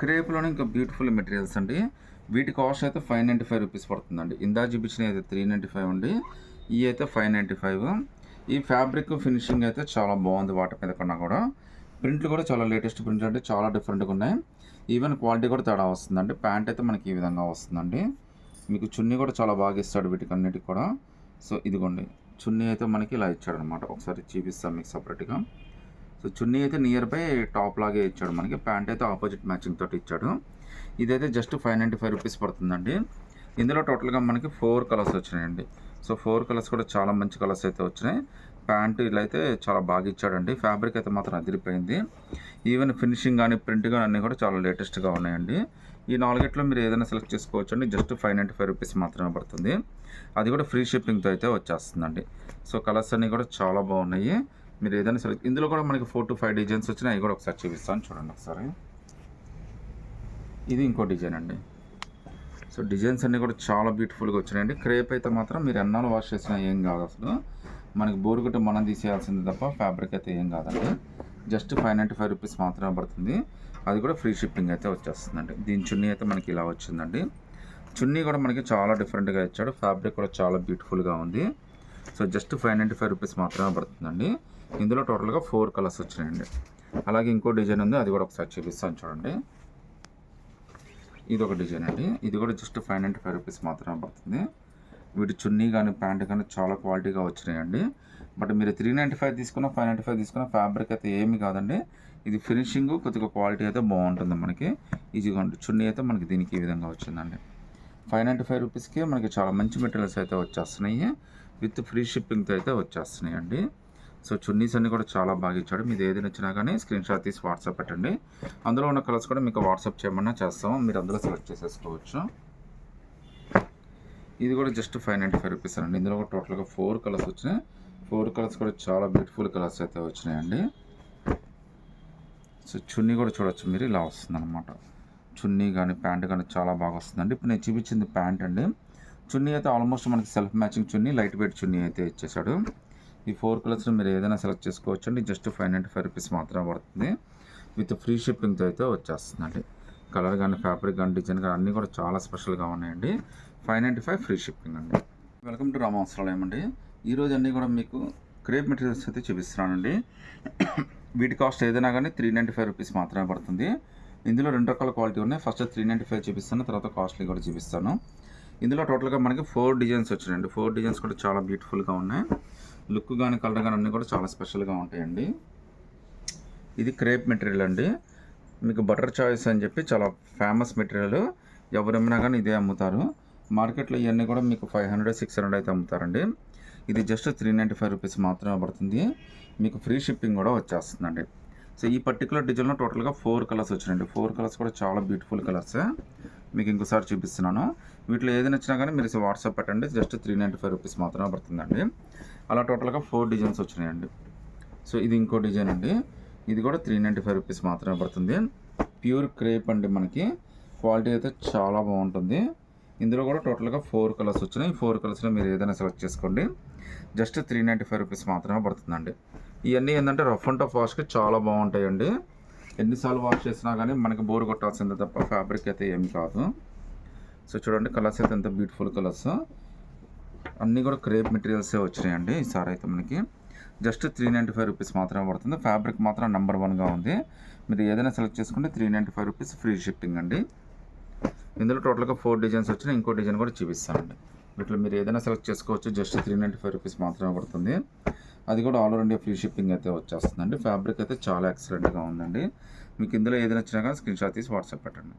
క్రేప్‌లోనే ఇంకా beautiful materials అండి. వీటి కాస్ట్ అయితే రూ. 595 పడుతుందండి. ఇందాక చూపించినయి అయితే 395 అండి. ఇయి అయితే 595. ఈ ఫ్యాబ్రిక్ ఫినిషింగ్ అయితే చాలా బాగుంది వాటి మీద కన్నా కూడా. ప్రింట్లు కూడా చాలా లేటెస్ట్ ప్రింట్లు అంటే చాలా డిఫరెంట్‌గా ఉన్నాయి. ఈవెన్ క్వాలిటీ కూడా తేడా వస్తుందండి. ప్యాంట్ అయితే మనకి ఈ విధంగా వస్తుందండి. మీకు చున్నీ కూడా చాలా బాగా ఇస్తాడు వీటికన్నిటికి కూడా. సో ఇదిగోండి చున్నీ అయితే మనకి ఇలా ఇచ్చాడనమాట. ఒకసారి చూపిస్తాను మీకు సపరేట్‌గా. సో చున్నీ అయితే నియర్ బై టాప్ లాగే ఇచ్చాడు మనకి. ప్యాంట్ అయితే ఆపోజిట్ మ్యాచింగ్ తోటి ఇచ్చాడు. ఇదైతే జస్ట్ రూ. 595 పడుతుందండి. ఇందులో టోటల్‌గా మనకి 4 కలర్స్ వచ్చినాయండి. సో 4 కలర్స్ కూడా చాలా మంచి కలర్స్ అయితే వచ్చినాయి. ప్యాంట్ ఇలా అయితే చాలా బాగా ఇచ్చాడండి. ఫ్యాబ్రిక్ అయితే మాత్రం అదిరిపోయింది. ఈవెన్ ఫినిషింగ్ కానీ ప్రింట్ కానీ అన్నీ కూడా చాలా లేటెస్ట్‌గా ఉన్నాయండి. ఈ నాలుగిట్లో మీరు ఏదైనా సెలెక్ట్ చేసుకోవచ్చండి. జస్ట్ రూ. 595 మాత్రమే పడుతుంది. అది కూడా ఫ్రీ షిప్పింగ్‌తో అయితే వచ్చేస్తుందండి. సో కలర్స్ అన్నీ కూడా చాలా బాగున్నాయి. మీరు ఏదైనా సెలెక్ట్ ఇందులో కూడా మనకి 4-5 డిజైన్స్ వచ్చినాయి. అవి కూడా ఒకసారి చూపిస్తాను చూడండి ఒకసారి. ఇది ఇంకో డిజైన్ అండి. సో డిజైన్స్ అన్నీ కూడా చాలా బ్యూటిఫుల్గా వచ్చినాయండి. క్రేప్ అయితే మాత్రం మీరు ఎన్నాళ్ళు వాష్ చేసినా ఏం కాదు అసలు. మనకి బోర్ కొట్టి మనం తీసేయాల్సింది తప్ప ఫ్యాబ్రిక్ అయితే ఏం కాదండి. జస్ట్ రూ. 595 మాత్రమే పడుతుంది. అది కూడా ఫ్రీ షిప్పింగ్ అయితే వచ్చేస్తుందండి. దీని చున్నీ అయితే మనకి ఇలా వచ్చిందండి. చున్నీ కూడా మనకి చాలా డిఫరెంట్గా ఇచ్చాడు. ఫ్యాబ్రిక్ కూడా చాలా బ్యూటిఫుల్గా ఉంది. సో జస్ట్ రూ. 595 మాత్రమే పడుతుందండి. ఇందులో టోటల్గా 4 కలర్స్ వచ్చినాయండి. అలాగే ఇంకో డిజైన్ ఉంది. అది కూడా ఒకసారి చూపిస్తాను చూడండి. ఇది ఒక డిజైన్ అండి. ఇది కూడా జస్ట్ రూ. 595 మాత్రమే పడుతుంది. వీటి చున్నీ కానీ ప్యాంట్ కానీ చాలా క్వాలిటీగా వచ్చినాయండి. బట్ మీరు 395 తీసుకున్న 595 తీసుకున్న ఫ్యాబ్రిక్ అయితే ఏమీ కాదండి. ఇది ఫినిషింగ్ కొద్దిగా క్వాలిటీ అయితే బాగుంటుంది మనకి. ఇదిగోండి చున్నీ అయితే మనకి దీనికి ఈ విధంగా వచ్చిందండి. రూ. 595కి మనకి చాలా మంచి మెటీరియల్స్ అయితే వచ్చేస్తున్నాయి. విత్ ఫ్రీ షిప్పింగ్తో అయితే వచ్చేస్తున్నాయండి. సో చున్నీస్ అన్నీ కూడా చాలా బాగా ఇచ్చాడు. మీరు ఏది నచ్చినా కానీ స్క్రీన్ షాట్ తీసి వాట్సాప్ పెట్టండి. అందులో ఉన్న కలర్స్ కూడా మీకు వాట్సాప్ చేయమన్నా చేస్తాము. మీరు అందులో సెలెక్ట్ చేసేసుకోవచ్చు. ఇది కూడా జస్ట్ రూ. 595 అండి. ఇందులో కూడా టోటల్గా 4 కలర్స్ వచ్చినాయి. 4 కలర్స్ కూడా చాలా బ్యూటిఫుల్ కలర్స్ అయితే వచ్చినాయండి. సో చున్నీ కూడా చూడొచ్చు మీరు ఇలా వస్తుందన్నమాట. చున్నీ కానీ ప్యాంట్ కానీ చాలా బాగా వస్తుందండి. ఇప్పుడు నేను చూపించింది ప్యాంట్ అండి. చున్నీ అయితే ఆల్మోస్ట్ మనకి సెల్ఫ్ మ్యాచింగ్ చున్నీ, లైట్ వెయిట్ చున్నీ అయితే ఇచ్చేసాడు. ఈ 4 కలర్స్లో మీరు ఏదైనా సెలెక్ట్ చేసుకోవచ్చు అండి. జస్ట్ రూ. 595 మాత్రమే పడుతుంది. విత్ ఫ్రీ షిప్పింగ్తో అయితే వచ్చేస్తుందండి. కలర్ కానీ ఫ్యాబ్రిక్ కానీ డిజైన్ కానీ అన్నీ కూడా చాలా స్పెషల్గా ఉన్నాయండి. 595 ఫ్రీ షిప్పింగ్ అండి. వెల్కమ్ టు రామ వస్త్రాలయం అండి. ఈరోజు అన్నీ కూడా మీకు క్రేప్ మెటీరియల్స్ అయితే చూపిస్తున్నానండి. వీటి కాస్ట్ ఏదైనా కానీ రూ. 395 మాత్రమే పడుతుంది. ఇందులో 2 రకాల క్వాలిటీ ఉన్నాయి. ఫస్ట్ 395 చూపిస్తాను, తర్వాత కాస్ట్లీ కూడా చూపిస్తాను. ఇందులో టోటల్గా మనకి 4 డిజైన్స్ వచ్చినాయండి. 4 డిజైన్స్ కూడా చాలా బ్యూటిఫుల్గా ఉన్నాయి. లుక్ కానీ కలర్ కానీ అన్నీ కూడా చాలా స్పెషల్గా ఉంటాయండి. ఇది క్రేప్ మెటీరియల్ అండి. మీకు బటర్ చాయిస్ అని చెప్పి చాలా ఫేమస్ మెటీరియల్. ఎవరమ్మినా కానీ ఇదే అమ్ముతారు. మార్కెట్లో ఇవన్నీ కూడా మీకు 500-600 అయితే అమ్ముతారండి. ఇది జస్ట్ రూ. 395 మాత్రమే పడుతుంది. మీకు ఫ్రీ షిప్పింగ్ కూడా వచ్చేస్తుందండి. సో ఈ పర్టికులర్ డిజైన్లో టోటల్గా 4 కలర్స్ వచ్చినాయండి. 4 కలర్స్ కూడా చాలా బ్యూటిఫుల్ కలర్స్. మీకు ఇంకోసారి చూపిస్తున్నాను. వీటిలో ఏది నచ్చినా కానీ మీరు వాట్సాప్ పెట్టండి. జస్ట్ రూ. 395 మాత్రమే పడుతుందండి. అలా టోటల్గా 4 డిజైన్స్ వచ్చినాయండి. సో ఇది ఇంకో డిజైన్ అండి. ఇది కూడా రూ. 395 మాత్రమే పడుతుంది. ప్యూర్ క్రేప్ అండి. మనకి క్వాలిటీ అయితే చాలా బాగుంటుంది. ఇందులో కూడా టోటల్గా 4 కలర్స్ వచ్చినాయి. 4 కలర్స్లో మీరు ఏదైనా సెలెక్ట్ చేసుకోండి. జస్ట్ రూ. 395 మాత్రమే పడుతుందండి. ఇవన్నీ ఏంటంటే రఫ్ అండ్ టఫ్ వాష్కి చాలా బాగుంటాయండి. ఎన్నిసార్లు వాష్ చేసినా కానీ మనకి బోర్ కొట్టాల్సిందే తప్ప ఫ్యాబ్రిక్ అయితే ఏమి కాదు. సో చూడండి కలర్స్ అయితే ఎంత బ్యూటిఫుల్ కలర్స్. అన్నీ కూడా క్రేప్ మెటీరియల్సే వచ్చినాయండి. ఈసారి అయితే మనకి జస్ట్ రూ. 395 మాత్రమే పడుతుంది. ఫ్యాబ్రిక్ మాత్రం నెంబర్ 1గా ఉంది. మీరు ఏదైనా సెలెక్ట్ చేసుకుంటే రూ. 395 ఫ్రీ షిప్పింగ్ అండి. ఇందులో టోటల్గా 4 డిజైన్స్ వచ్చినాయి. ఇంకో డిజైన్ కూడా చూపిస్తానండి. వీటిలో మీరు ఏదైనా సెలెక్ట్ చేసుకోవచ్చు. జస్ట్ రూ. 395 మాత్రమే పడుతుంది. అది కూడా all over India free shipping అయితే వచ్చేస్తుందండి. ఫ్యాబ్రిక్ అయితే చాలా ఎక్సలెంట్గా ఉందండి. మీకు ఇందులో ఏదైనా వచ్చినా కానీ స్క్రీన్ షాట్ తీసి వాట్సాప్ పెట్టండి.